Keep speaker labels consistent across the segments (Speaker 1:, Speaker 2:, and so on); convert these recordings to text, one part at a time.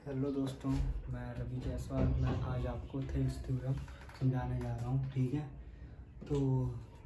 Speaker 1: Hello दोस्तों, मैं रवि जायसवाल। मैं आज आपको थेल्स थ्योरम समझाने जा रहा हूँ। ठीक है, तो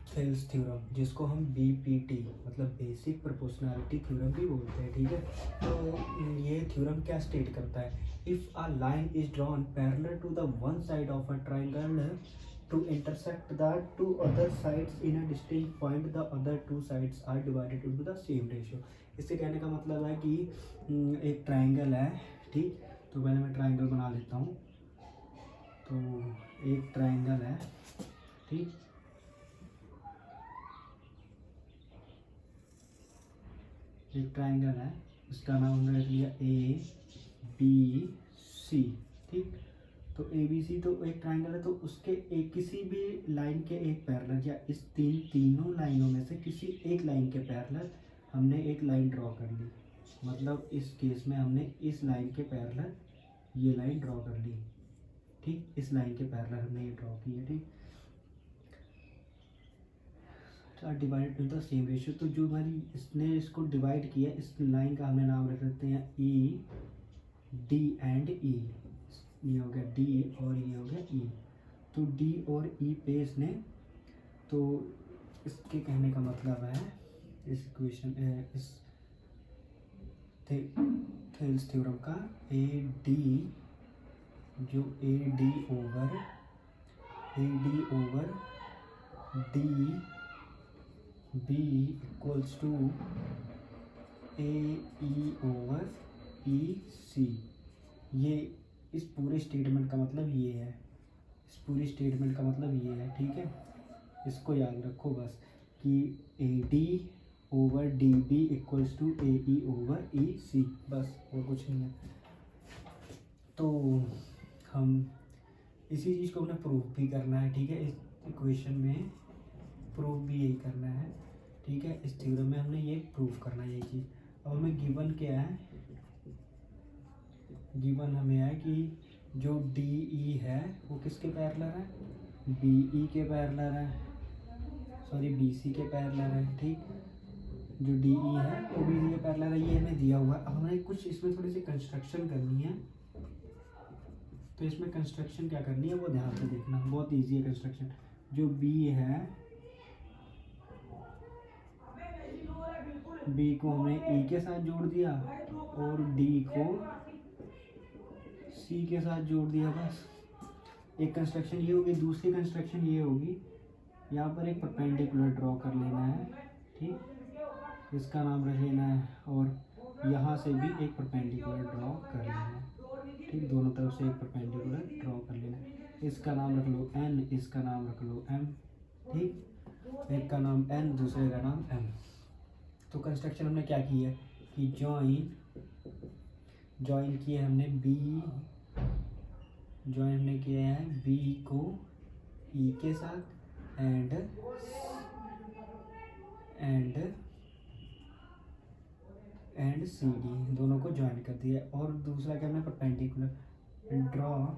Speaker 1: थेल्स थ्योरम जिसको हम बीपीटी मतलब बेसिक प्रोपोर्शनैलिटी थ्योरम भी बोलते हैं। ठीक है, तो ये थ्योरम क्या स्टेट करता है? If a line is drawn parallel to the one side of a triangle to intersect the two other sides in a distinct point, the other two sides are divided into the same ratio. इससे कहने का मतलब है कि एक triangle है। ठीक, तो पहले मैं ट्राइंगल बना लेता हूँ। तो एक ट्राइंगल है। ठीक, एक ट्राइंगल है, इसका नाम हमने रख लिया ए बी सी। ठीक, तो ए बी सी तो एक ट्राइंगल है, तो उसके एक किसी भी लाइन के एक पैरेलल या इस तीनों लाइनों में से किसी एक लाइन के पैरेलल हमने एक लाइन ड्रॉ कर ली। मतलब इस केस में हमने इस लाइन के पैरेलल ये लाइन ड्रॉ कर ली। ठीक, इस लाइन के पैरेलल हमने ये ड्रॉ की है। ठीक, divided with the same ratio. तो जो हमारी इसने इसको डिवाइड किया, इस लाइन का हमने नाम रख सकते हैं ई डी एंड ई। ये हो गया डी और ये हो गया ई। तो डी और ई पे इसने, तो इसके कहने का मतलब है इस इक्वेशन इस थेल्स थ्योरम का ए डी, जो A D over D B equals to A E over E C. ये इस पूरे स्टेटमेंट का मतलब ये है। इस पूरी स्टेटमेंट का मतलब ये है। ठीक है, इसको याद रखो बस कि A D over D B equals to A E over E C, बस और कुछ नहीं है। तो हम इसी चीज़ को हमने प्रूफ भी करना है। ठीक है, इस इक्वेशन में प्रूफ भी यही करना है। ठीक है, इस थ्योरम में हमने ये प्रूफ करना है, यही चीज़। अब हमें गिवन क्या है? गिवन हमें है कि जो डी ई है वो किसके पैरेलल है? बी ई के पैरेलल है, सॉरी बी सी के पैरेलल है। ठीक, जो डी ई है वो बी सी के पैरेलल है, ये हमें दिया हुआ है। अब हमें कुछ इसमें थोड़ी सी कंस्ट्रक्शन करनी है। तो इसमें कंस्ट्रक्शन क्या करनी है वो ध्यान से देखना, बहुत ईजी है कंस्ट्रक्शन। जो बी है, बी को हमने ई के साथ जोड़ दिया और डी को सी के साथ जोड़ दिया। बस एक कंस्ट्रक्शन ये होगी। दूसरी कंस्ट्रक्शन ये होगी, यहाँ पर एक परपेंडिकुलर ड्रॉ कर लेना है। ठीक, इसका नाम रख लेना है और यहाँ से भी एक परपेंडिकुलर ड्रॉ कर लेना है। ठीक, दोनों तरफ से एक परपेंडिकुलर ड्रॉ कर लेना है। इसका नाम रख लो एन, इसका नाम रख लो एम। ठीक, एक का नाम एन, दूसरे का नाम एम। तो कंस्ट्रक्शन हमने क्या की है कि ज्वाइन किए हमने हमने किया है बी को ई के साथ एंड सी डी, दोनों को ज्वाइन कर दिया। और दूसरा क्या हमने परपेंडिकुलर ड्रॉन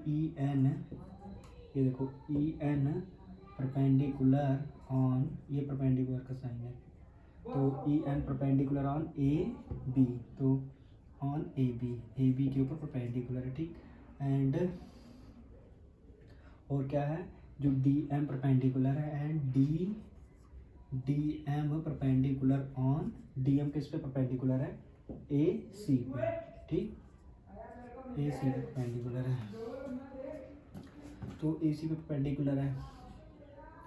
Speaker 1: ई एन, ये देखो ई एन परपेंडिकुलर ऑन, ये परपेंडिकुलर का साइन है, तो E N perpendicular on A B, तो ऑन ए बी के ऊपर परपेंडिकुलर है। ठीक, एंड और क्या है, जो डी एम परपेंडिकुलर है and D M perpendicular on, D M किस पे परपेंडिकुलर है? ए सी पे। ठीक, ए सी पे परपेंडिकुलर है, तो ए सी पे परपेंडिकुलर है।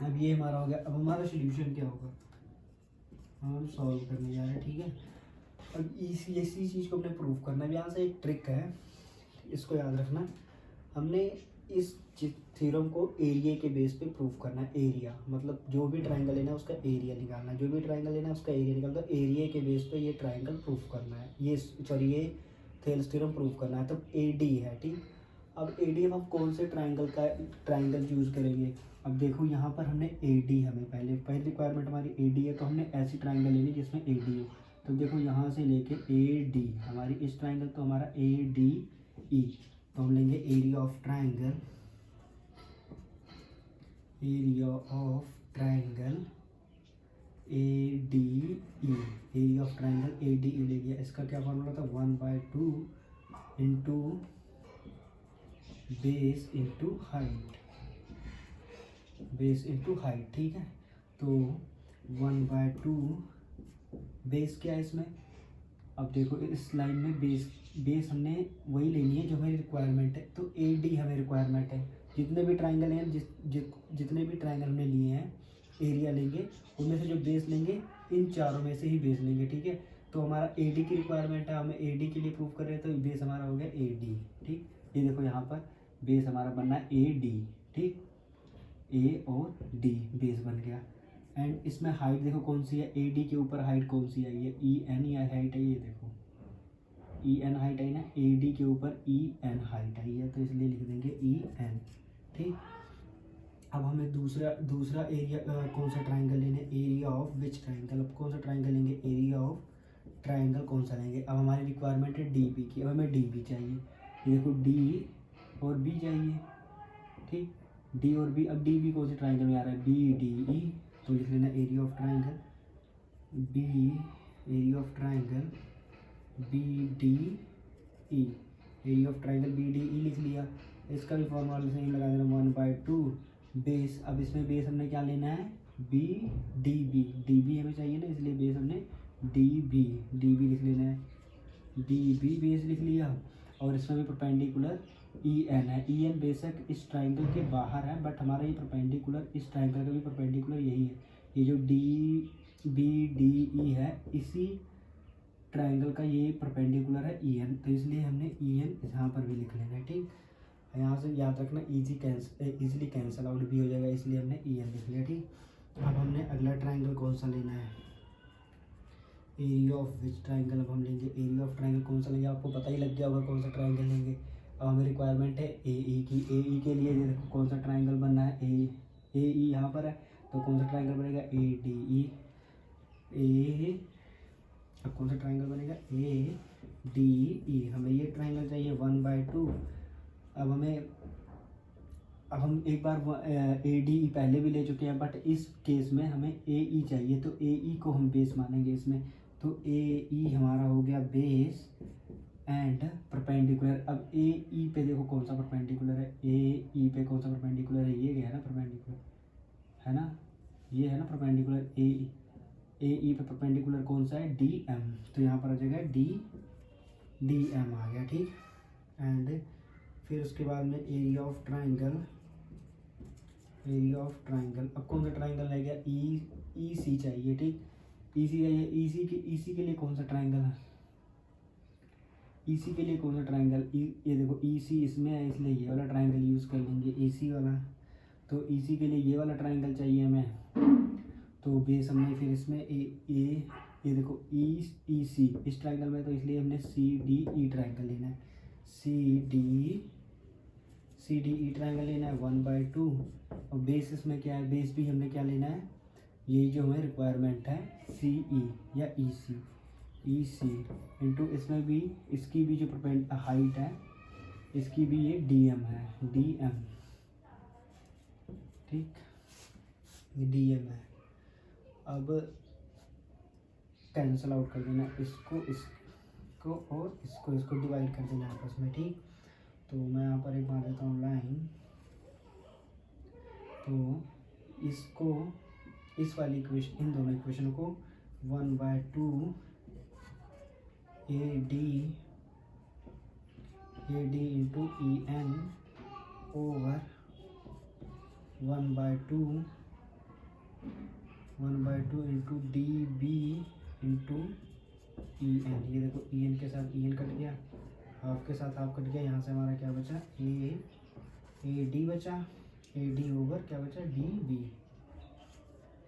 Speaker 1: अब ये हमारा हो गया। अब हमारा सोल्यूशन क्या होगा, हम सॉल्व करने जा रहे हैं। ठीक है, अब इसी चीज़ को हमने प्रूफ करना है। यहाँ से एक ट्रिक है, इसको याद रखना। हमने इस थ्योरम को एरिया के बेस पे प्रूफ करना है। एरिया मतलब जो भी ट्राइंगल लेना है उसका एरिया निकालना है, जो भी ट्राइंगल लेना है उसका एरिया निकालना है। एरिया के बेस पे ये ट्राइंगल प्रूफ करना है, ये सॉरी ये थेल्स थ्योरम प्रूफ करना है। तो ए डी है। ठीक, अब ए डी हम कौन से ट्राइंगल चूज़ करेंगे? अब देखो यहाँ पर हमने ए डी, हमें पहली रिक्वायरमेंट हमारी ए डी है, तो हमने ऐसी ट्राइंगल लेनी जिसमें ए डी हो। तो देखो यहाँ से लेके ए डी हमारी इस ट्राइंगल, तो हमारा ए डी ई, तो हम लेंगे area of triangle ADE, area of triangle ADE ले लिया। इसका क्या फॉर्मूला था, 1/2 into base into height, base into height, ठीक है। तो 1/2 बेस क्या है इसमें, अब देखो इस लाइन में बेस हमने वही लेनी है जो हमारी रिक्वायरमेंट है। तो AD हमें रिक्वायरमेंट है, जितने भी ट्राइंगल हैं जितने भी ट्राइंगल हमने लिए हैं एरिया लेंगे, उनमें से जो बेस लेंगे इन चारों में से ही बेस लेंगे, ठीक है। तो हमारा AD की रिक्वायरमेंट है, हमें AD के लिए प्रूव कर रहे हैं, तो बेस हमारा हो गया AD, ठीक। ये देखो यहाँ पर बेस हमारा बनना है AD, ठीक, A और D बेस बन गया। एंड इसमें हाइट देखो कौन सी है, AD के ऊपर हाइट कौन सी आई है, EN या हाइट है, ये देखो EN हाइट आई ना, AD के ऊपर EN हाइट आई है, तो इसलिए लिख देंगे EN, ठीक। अब हमें दूसरा एरिया कौन सा ट्राइंगल लेना है, एरिया ऑफ विच ट्राइंगल। अब कौन सा ट्राइंगल लेंगे, एरिया ऑफ ट्राइंगल कौन सा लेंगे। अब हमारी रिक्वायरमेंट है DB की, अब हमें DB चाहिए, ये देखो D और B चाहिए, ठीक, D और B। अब DB कौन से ट्राइंगल में आ रहा है, BDE, तो लिख लेना area of triangle area of triangle BDE, area of triangle BDE लिख लिया। इसका भी फॉर्मूला सेम लगा देना, 1/2 बेस। अब इसमें बेस हमने क्या लेना है, DB हमें चाहिए ना, इसलिए बेस हमने DB लिख लेना है, DB बेस लिख लिया। और इसमें भी परपेंडिकुलर EN है, EN बेशक इस ट्राइंगल के बाहर है, बट हमारा ये परपेंडिकुलर इस ट्राइंगल का भी परपेंडिकुलर यही है, ये जो DBDE है इसी ट्राइंगल का ये परपेंडिकुलर है EN, तो इसलिए हमने EN यहाँ पर भी लिख लेना है, ठीक। यहाँ से याद रखना इजीली कैंसिल आउट भी हो जाएगा, इसलिए हमने EN लिख लिया, ठीक। अब हमने अगला ट्राइंगल कौन सा लेना है, एरिया ऑफ विच ट्राइंगल। अब हम लेंगे एरिया ऑफ ट्राइंगल कौन सा लेंगे, आपको पता ही लग गया होगा कौन सा ट्राइंगल लेंगे। अब हमें रिक्वायरमेंट है AE की, AE के लिए देखो कौन सा ट्राइंगल बनना है, AE यहाँ पर है, तो कौन सा ट्राइंगल बनेगा, ADE। अब कौन सा ट्राइंगल बनेगा, ADE। हमें ये ट्राइंगल चाहिए 1/2। अब हम एक बार ADE पहले भी ले चुके हैं, बट इस केस में हमें AE चाहिए, तो AE को हम बेस मानेंगे इसमें। तो AE हमारा हो गया बेस एंड परपेंडिकुलर। अब AE पे देखो कौन सा परपेंडिकुलर है, AE पे कौन सा परपेंडिकुलर है, ये गया है ना परपेंडिकुलर, है ना, ये है ना परपेंडिकुलर AE पे परपेंडिकुलर कौन सा है, DM, तो यहाँ पर आ जाएगा DM आ गया, ठीक। एंड फिर उसके बाद में एरिया ऑफ ट्राइंगल अब कौन सा ट्राइंगल रह गया, EC चाहिए, ठीक, EC चाहिए। EC के लिए कौन सा ट्राइंगल है, EC के लिए कौन सा ट्राइंगल, ये देखो EC इसमें है, इसलिए ये वाला ट्राइंगल यूज़ कर लेंगे EC वाला। तो EC के लिए ये वाला ट्राइंगल चाहिए हमें, तो बेस हमने फिर इसमें ये देखो EC इस ट्राइंगल में, तो इसलिए हमने CDE ट्राइंगल लेना है, CDE ट्राइंगल लेना है 1/2। और बेस इसमें क्या है, बेस भी हमने क्या लेना है, ये जो हमें रिक्वायरमेंट है CE या EC इंटू इसमें भी इसकी भी जो हाइट है इसकी भी ये DM है, DM, ठीक, ये DM है। अब कैंसिल आउट कर देना, इसको और इसको डिवाइड कर देना आपस में, ठीक। तो मैं यहाँ पर एक मार देता हूँ लाइन, तो इसको इस वाली इक्वेशन, इन दोनों इक्वेशन को 1/2 AD into EN over 1/2 into DB into EN। ये देखो EN के साथ EN कट गया, हाफ के साथ हाफ कट गया, यहाँ से हमारा क्या बचा, AD बचा, AD ओवर क्या बचा, DB,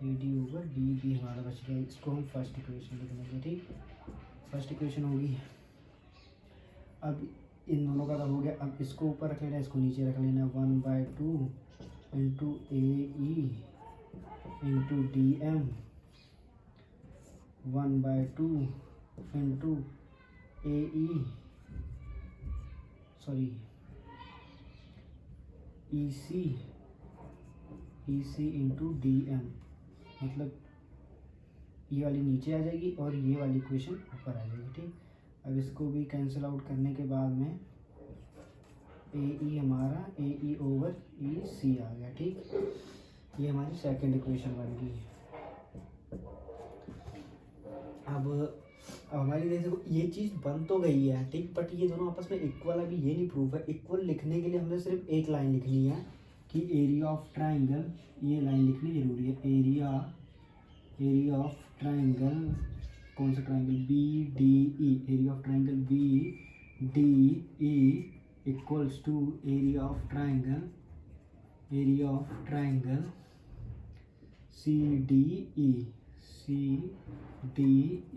Speaker 1: AD ओवर DB हमारा बच गया। इसको हम फर्स्ट इक्वेशन लिख लेंगे, ठीक, फर्स्ट इक्वेशन होगी। अब इन दोनों का हो गया, अब इसको ऊपर रख लेना, इसको नीचे रख लेना, 1/2 into AE into DM 1/2 into EC into DM, मतलब ये वाली नीचे आ जाएगी और ये वाली इक्वेशन ऊपर आ जाएगी, ठीक। अब इसको भी कैंसिल आउट करने के बाद में ए ई हमारा ए ई ओवर ई सी आ गया, ठीक। ये हमारी सेकंड इक्वेशन बन गई। अब हमारी देखो ये चीज़ बन तो गई है, ठीक, बट ये दोनों आपस में इक्वल अभी ये नहीं प्रूफ है। इक्वल लिखने के लिए हमने सिर्फ एक लाइन लिखनी है कि एरिया ऑफ ट्राइंगल, ये लाइन लिखनी जरूरी है, एरिया ऑफ ट्राइंगल, कौन सा triangle, B D E, area of triangle B D E equals to area of triangle C D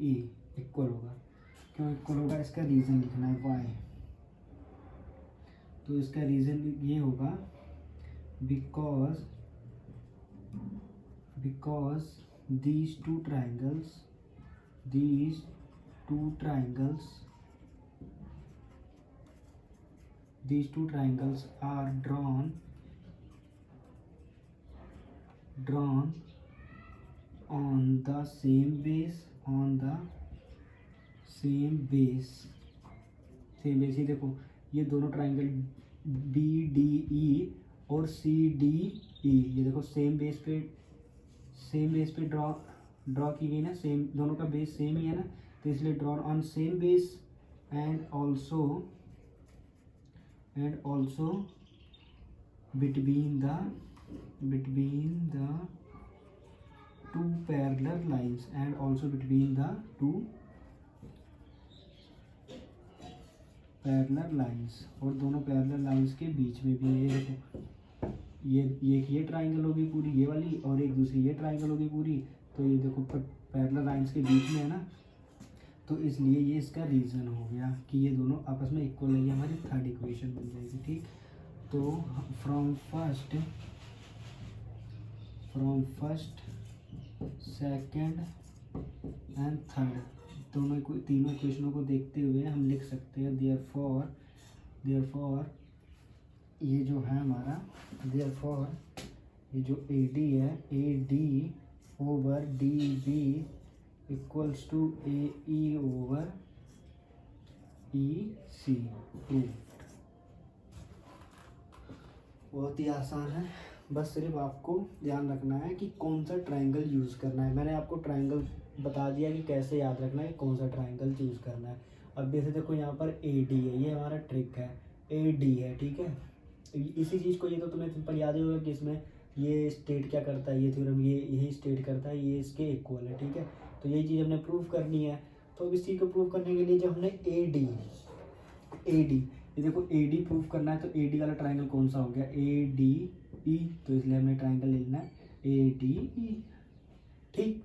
Speaker 1: E equal होगा। क्यों इक्वल होगा, इसका रीज़न लिखना है वाई। तो इसका रीज़न ये होगा because these two triangles are drawn on the same base, ये देखो ये दोनों ट्राइंगल बी डी ई और सी डी ई, ये देखो सेम बेस पे ड्रॉ की गई ना, सेम, दोनों का बेस सेम ही है ना, तो इसलिए drawn on same base and also between the two parallel lines, and also between the two parallel lines, और दोनों पैरेलल लाइंस के बीच में भी ये देखो ये ट्राइंगल होगी पूरी ये वाली, और एक दूसरी ये ट्राइंगल होगी पूरी, तो ये देखो पैरेलल लाइंस के बीच में है ना, तो इसलिए ये इसका रीज़न हो गया कि ये दोनों आपस में इक्वल है। ये हमारी थर्ड इक्वेशन बन जाएगी, ठीक। तो from first second and third तीनों इक्वेशनों को देखते हुए हम लिख सकते हैं देयरफॉर ये जो है हमारा, देयरफॉर ये जो ए डी है, A D over D B equals to A E over E C. बहुत ही आसान है, बस सिर्फ आपको ध्यान रखना है कि कौन सा ट्राइंगल यूज़ करना है। मैंने आपको ट्राइंगल बता दिया कि कैसे याद रखना है, कौन सा ट्राइंगल चूज़ करना है। अब जैसे देखो यहाँ पर ए डी है, ये हमारा ट्रिक है, ए डी है, ठीक है। इसी चीज़ को ये तो तुम्हें सिंपल याद ही होगा कि इसमें ये स्टेट क्या करता है, ये थ्योरम ये यही स्टेट करता है, ये इसके इक्वल है, ठीक है। तो यही चीज़ हमने प्रूव करनी है। तो अब इस चीज़ को प्रूव करने के लिए जब हमने ए डी ये देखो ए डी प्रूव करना है, तो ए डी वाला ट्राइंगल कौन सा हो गया, ए डी ई, तो इसलिए हमने ट्राइंगल ले लेना है ए डी ई, ठीक।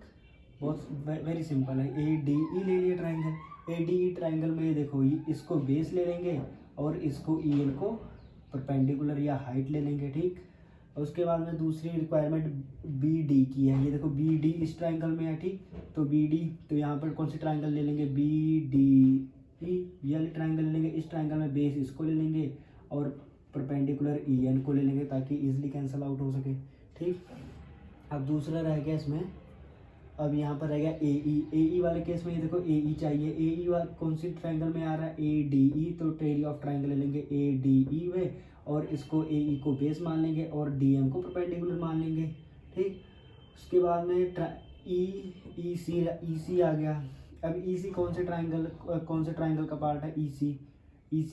Speaker 1: बहुत वेरी सिंपल है, ए डी ई ले लिया triangle. A D E triangle में देखो इसको बेस ले लेंगे और इसको ई एल को परपेंडिकुलर या हाइट ले लेंगे, ठीक। और उसके बाद में दूसरी रिक्वायरमेंट बी डी की है, ये देखो बी डी इस ट्राइंगल में है, ठीक। तो बी डी, तो यहाँ पर कौन सी ट्राइंगल ले लेंगे, बी डी ई, ये वाली ट्राइंगल ले लेंगे। इस ट्राइंगल में बेस इसको ले लेंगे और परपेंडिकुलर ई एन को ले लेंगे ताकि इजीली कैंसिल आउट हो सके, ठीक। अब दूसरा रह गया इसमें, अब यहाँ पर रह गया ए ई वाले केस में ये देखो ए ई चाहिए। ए ई वाला कौन सी ट्राइंगल में आ रहा है, ए डी ई, तो एरिया ऑफ ट्राइंगल ले लेंगे ए डी ई में, और इसको ए ई को बेस मान लेंगे और डी एम को परपेंडिकुलर मान लेंगे, ठीक। उसके बाद में ई सी आ गया। अब ई सी कौन से ट्राइंगल का पार्ट है, ई सी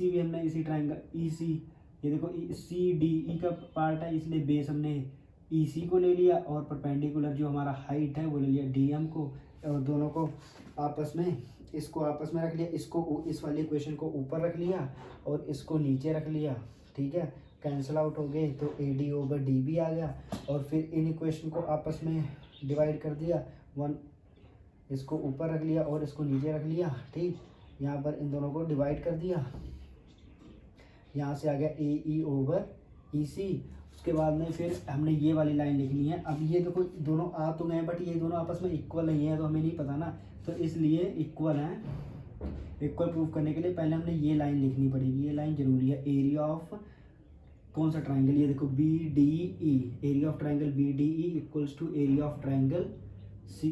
Speaker 1: भी हमने इसी ट्राइंगल ई सी, ये देखो सी डी ई का पार्ट है, इसलिए बेस हमने ई सी को ले लिया और परपेंडिकुलर जो हमारा हाइट है वो ले लिया डी एम को, और दोनों को आपस में रख लिया। इसको इस वाली इक्वेशन को ऊपर रख लिया और इसको नीचे रख लिया, ठीक है। कैंसिल आउट हो गए, तो A D over D B आ गया। और फिर इन इक्वेशन को आपस में डिवाइड कर दिया, इसको ऊपर रख लिया और इसको नीचे रख लिया, ठीक। यहाँ पर इन दोनों को डिवाइड कर दिया, यहाँ से आ गया ए ई ओवर ई सी। उसके बाद में फिर हमने ये वाली लाइन लिखनी है। अब ये देखो दोनों आ तो गए, बट ये दोनों आपस में इक्वल नहीं है, तो हमें नहीं पता ना, तो इसलिए इक्वल प्रूफ करने के लिए पहले हमने ये लाइन लिखनी पड़ेगी। ये लाइन जरूरी है, एरिया ऑफ कौन सा ट्राइंगल, ये देखो B D E, area of triangle B D E equals to area of triangle C